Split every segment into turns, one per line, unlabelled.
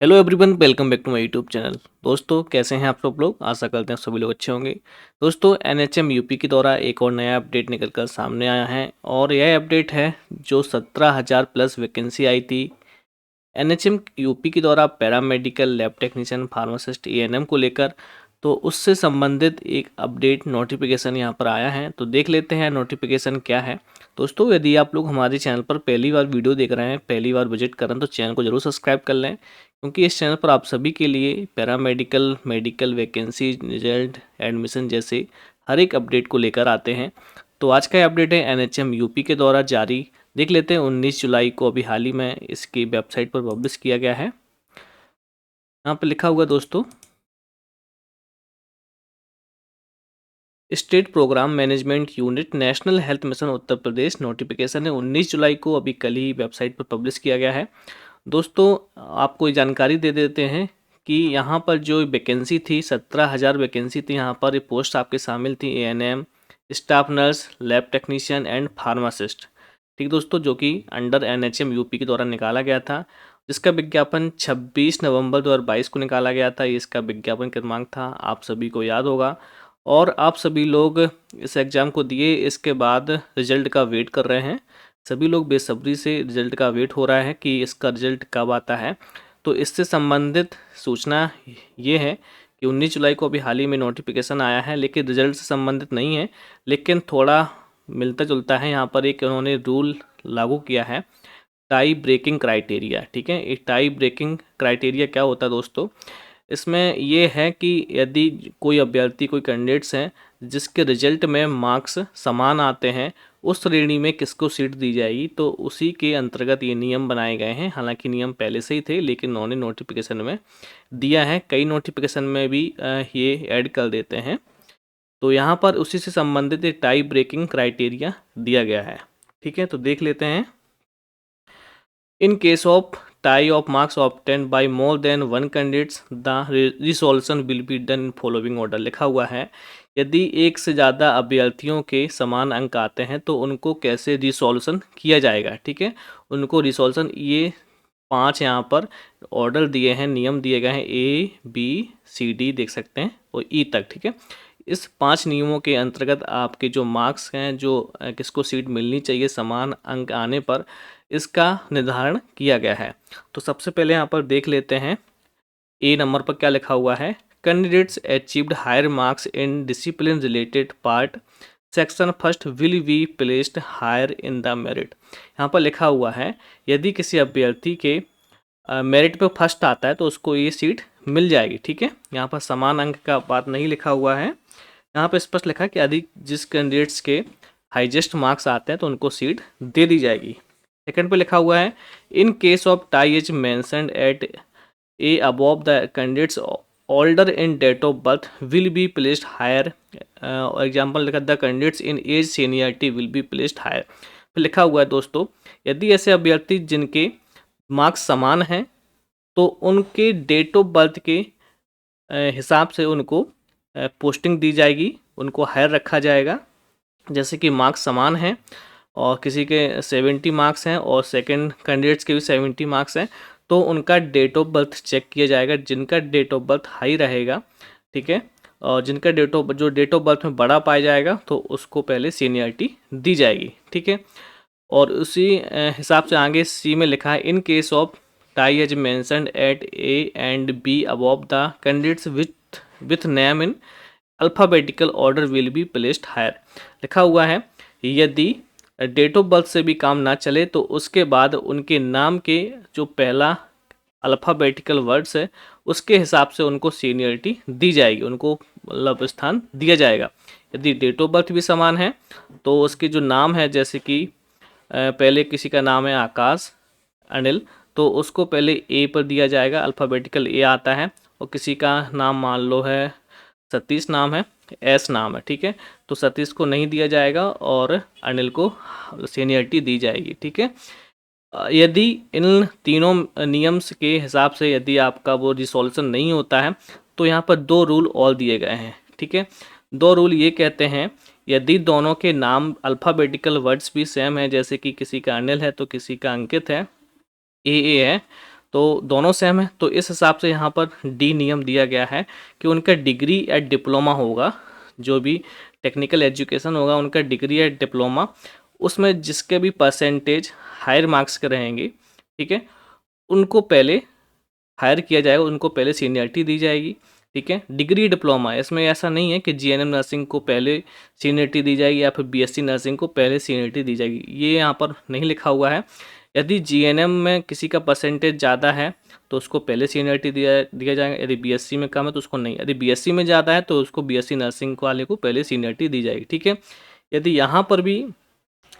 Hello everyone, welcome back to my YouTube channel. दोस्तों, कैसे हैं आप सब लोग? आशा करते हैं सभी लोग अच्छे होंगे। दोस्तों, एनएचएम यूपी के द्वारा एक और नया अपडेट निकल कर सामने आया है और यह अपडेट है जो 17,000 प्लस वैकेंसी आई थी एनएचएम यूपी के द्वारा paramedical lab technician pharmacist ANM को लेकर। तो उससे संबंधित एक अपडेट नोटिफिकेशन यहाँ पर आया है, तो देख लेते हैं नोटिफिकेशन क्या है। दोस्तों, यदि आप लोग हमारे चैनल पर पहली बार वीडियो देख रहे हैं, पहली बार विजिट कर रहे हैं, तो चैनल को जरूर सब्सक्राइब कर लें, क्योंकि इस चैनल पर आप सभी के लिए paramedical, medical vacancy, result, admission जैसे हर एक अपडेट को लेकर आते हैं। तो आज का अपडेट है एनएचएम यूपी के द्वारा जारी, देख लेते हैं 19 जुलाई को अभी हाल ही में इसकी वेबसाइट पर पब्लिश किया गया है। यहाँ पर लिखा हुआ दोस्तों, state programme management unit, national health mission Uttar Pradesh. Notification है 19 जुलाई को अभी कल ही वेबसाइट पर पब्लिश किया गया है। दोस्तों, आपको ये जानकारी दे देते हैं कि यहाँ पर जो वैकेंसी थी 17,000 वैकेंसी थी। यहाँ पर ये पोस्ट आपके शामिल थी ANM, staff nurse, lab technician and pharmacist. ठीक दोस्तों, जो कि अंडर एनएचएम यूपी के द्वारा निकाला गया था, जिसका विज्ञापन 26 नवंबर 2022 को निकाला गया था। ये इसका विज्ञापन क्रमांक था, आप सभी को याद होगा। और आप सभी लोग इस एग्ज़ाम को दिए, इसके बाद रिजल्ट का वेट कर रहे हैं। सभी लोग बेसब्री से रिजल्ट का वेट हो रहा है कि इसका रिजल्ट कब आता है। तो इससे संबंधित सूचना ये है कि 19 जुलाई को अभी हाल ही में नोटिफिकेशन आया है, लेकिन रिजल्ट से संबंधित नहीं है, लेकिन थोड़ा मिलता जुलता है। यहाँ पर एक उन्होंने रूल लागू किया है, टाई ब्रेकिंग क्राइटेरिया। ठीक है, एक टाई ब्रेकिंग क्राइटेरिया क्या होता है दोस्तों? इसमें ये है कि यदि कोई अभ्यर्थी, कोई कैंडिडेट्स हैं जिसके रिजल्ट में मार्क्स समान आते हैं, उस श्रेणी में किसको सीट दी जाएगी, तो उसी के अंतर्गत ये नियम बनाए गए हैं। हालांकि नियम पहले से ही थे, लेकिन उन्होंने नोटिफिकेशन में दिया है। कई नोटिफिकेशन में भी ये ऐड कर देते हैं। तो यहाँ पर उसी से संबंधित एक टाई ब्रेकिंग क्राइटेरिया दिया गया है। ठीक है, तो देख लेते हैं। In case of tie of marks obtained by more than one candidates, the resolution will be done in following order। लिखा हुआ है, यदि एक से ज़्यादा अभ्यर्थियों के समान अंक आते हैं तो उनको कैसे रिसोल्यूशन किया जाएगा। ठीक है, उनको रिसोल्यूशन, ये 5 यहाँ पर ऑर्डर दिए हैं, नियम दिए गए हैं, ABCD देख सकते हैं और E तक। ठीक है, इस 5 नियमों के अंतर्गत आपके जो मार्क्स हैं, जो किसको सीट मिलनी चाहिए समान अंक आने पर, इसका निर्धारण किया गया है। तो सबसे पहले यहाँ पर देख लेते हैं ए नंबर पर क्या लिखा हुआ है। Candidates achieved higher marks in discipline related part section first will be placed higher in the merit. यहाँ पर लिखा हुआ है, यदि किसी अभ्यर्थी के मेरिट पे फर्स्ट आता है तो उसको ये सीट मिल जाएगी। ठीक है, यहाँ पर समान अंक का बात नहीं लिखा हुआ है, यहाँ पर स्पष्ट लिखा है कि यदि जिस कैंडिडेट्स के हाईएस्ट मार्क्स आते हैं तो उनको सीट दे दी जाएगी। सेकंड पे लिखा हुआ है, in case of tie is mentioned at a above the candidates older in date of birth will be placed higher। Example लिखा, the candidates in age seniority will be placed higher. फिर लिखा हुआ है दोस्तों, यदि ऐसे अभ्यर्थी जिनके मार्क्स समान हैं तो उनके डेट ऑफ बर्थ के हिसाब से उनको पोस्टिंग दी जाएगी, उनको हायर रखा जाएगा। जैसे कि मार्क्स समान हैं और किसी के 70 मार्क्स हैं और सेकंड कैंडिडेट्स के भी 70 मार्क्स हैं, तो उनका डेट ऑफ बर्थ चेक किया जाएगा। जिनका डेट ऑफ बर्थ हाई रहेगा, ठीक है, और जिनका डेट ऑफ बर्थ में बड़ा पाया जाएगा तो उसको पहले सीनियरिटी दी जाएगी। ठीक है, और उसी हिसाब से आगे सी में लिखा है, in case of tie as mentioned at A and B above the candidates with name in alphabetical order will be placed higher. लिखा हुआ है, यदि डेट ऑफ बर्थ से भी काम ना चले तो उसके बाद उनके नाम के जो पहला अल्फ़ाबेटिकल वर्ड्स है उसके हिसाब से उनको सीनियरिटी दी जाएगी, उनको मतलब स्थान दिया जाएगा। यदि डेट ऑफ बर्थ भी समान है तो उसके जो नाम है, जैसे कि पहले किसी का नाम है आकाश अनिल, तो उसको पहले ए पर दिया जाएगा, अल्फ़ाबेटिकल ए आता है। और किसी का नाम मान लो है सतीश नाम है, एस नाम है, ठीक है, तो सतीश को नहीं दिया जाएगा और अनिल को सीनियरिटी दी जाएगी। ठीक है, यदि इन तीनों नियम्स के हिसाब से यदि आपका वो रिसोल्यूशन नहीं होता है तो यहाँ पर 2 रूल और दिए गए हैं। ठीक है, 2 रूल ये कहते हैं, यदि दोनों के नाम अल्फ़ाबेटिकल वर्ड्स भी सेम है, जैसे कि किसी का अनिल है तो किसी का अंकित है, ए है, तो दोनों सेम है, तो इस हिसाब से यहाँ पर डी नियम दिया गया है कि उनका डिग्री या डिप्लोमा होगा, जो भी टेक्निकल एजुकेशन होगा उनका डिग्री या डिप्लोमा, उसमें जिसके भी परसेंटेज हायर मार्क्स के रहेंगे, ठीक है, उनको पहले हायर किया जाएगा, उनको पहले सीनियरिटी दी जाएगी, ठीक है। डिग्री डिप्लोमा, इसमें ऐसा नहीं है कि जीएनएम नर्सिंग को पहले सीनियरिटी दी जाएगी या फिर बीएससी नर्सिंग को पहले सीनियरिटी दी जाएगी, ये यहाँ पर नहीं लिखा हुआ है। यदि जीएनएम में किसी का परसेंटेज ज़्यादा है तो उसको पहले सीनियरिटी दिया जाएगा, यदि बीएससी में कम है तो उसको नहीं, यदि बीएससी में ज़्यादा है तो उसको बीएससी नर्सिंग वाले को पहले सीनियरिटी दी जाएगी, ठीक है। यदि यहाँ पर भी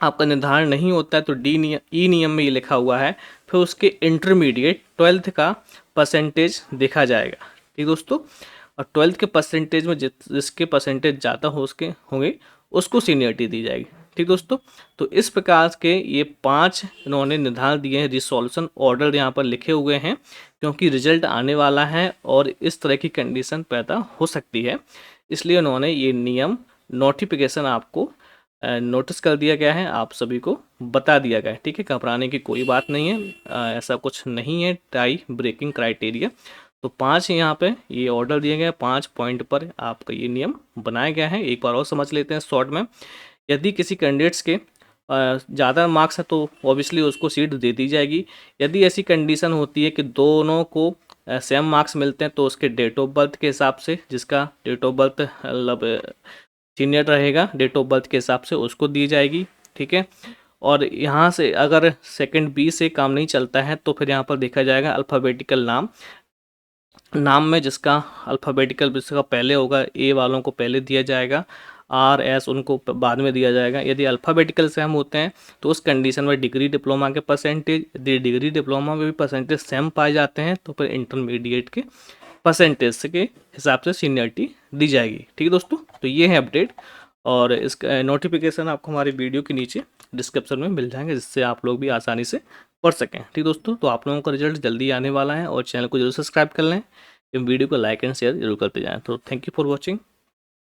आपका निर्धारण नहीं होता है तो ई नियम में ये लिखा हुआ है, फिर उसके इंटरमीडिएट 12th का परसेंटेज देखा जाएगा, ठीक दोस्तों। और 12th के परसेंटेज में जिसके परसेंटेज ज़्यादा हो उसके होंगे उसको सीनियरिटी दी जाएगी, ठीक दोस्तों। तो इस प्रकार के ये 5 इन्होंने निर्धारण दिए हैं, रिसोल्यूशन ऑर्डर यहाँ पर लिखे हुए हैं, क्योंकि रिजल्ट आने वाला है और इस तरह की कंडीशन पैदा हो सकती है, इसलिए उन्होंने ये नियम नोटिफिकेशन आपको नोटिस कर दिया गया है, आप सभी को बता दिया गया है, ठीक है। घबराने की कोई बात नहीं है, ऐसा कुछ नहीं है टाई ब्रेकिंग क्राइटेरिया। तो 5 यहाँ पे ये ऑर्डर दिए गए, 5 पॉइंट पर आपका ये नियम बनाया गया है। एक बार और समझ लेते हैं शॉर्ट में। यदि किसी कैंडिडेट्स के ज़्यादा मार्क्स है तो ऑब्वियसली उसको सीट दे दी जाएगी। यदि ऐसी कंडीशन होती है कि दोनों को सेम मार्क्स मिलते हैं तो उसके डेट ऑफ बर्थ के हिसाब से, जिसका डेट ऑफ बर्थ मतलब सीनियर रहेगा, डेट ऑफ बर्थ के हिसाब से उसको दी जाएगी, ठीक है। और यहाँ से अगर सेकंड बी से काम नहीं चलता है तो फिर यहाँ पर देखा जाएगा अल्फ़ाबेटिकल नाम में जिसका अल्फ़ाबेटिकल जिसका पहले होगा, ए वालों को पहले दिया जाएगा, आर एस उनको बाद में दिया जाएगा। यदि अल्फ़ाबेटिकल सेम होते हैं तो उस कंडीशन में डिग्री डिप्लोमा के परसेंटेज, यदि डिग्री डिप्लोमा में भी परसेंटेज सेम पाए जाते हैं तो फिर इंटरमीडिएट के परसेंटेज के हिसाब से सीनियरिटी दी जाएगी, ठीक है दोस्तों। तो ये है अपडेट, और इसका नोटिफिकेशन आपको हमारे वीडियो के नीचे डिस्क्रिप्शन में मिल जाएंगे, जिससे आप लोग भी आसानी से पढ़ सकें, ठीक दोस्तों। तो आप लोगों का रिजल्ट जल्दी आने वाला है और चैनल को जरूर सब्सक्राइब कर लें, वीडियो को लाइक एंड शेयर जरूर करते जाएं। तो थैंक यू फॉर वॉचिंग।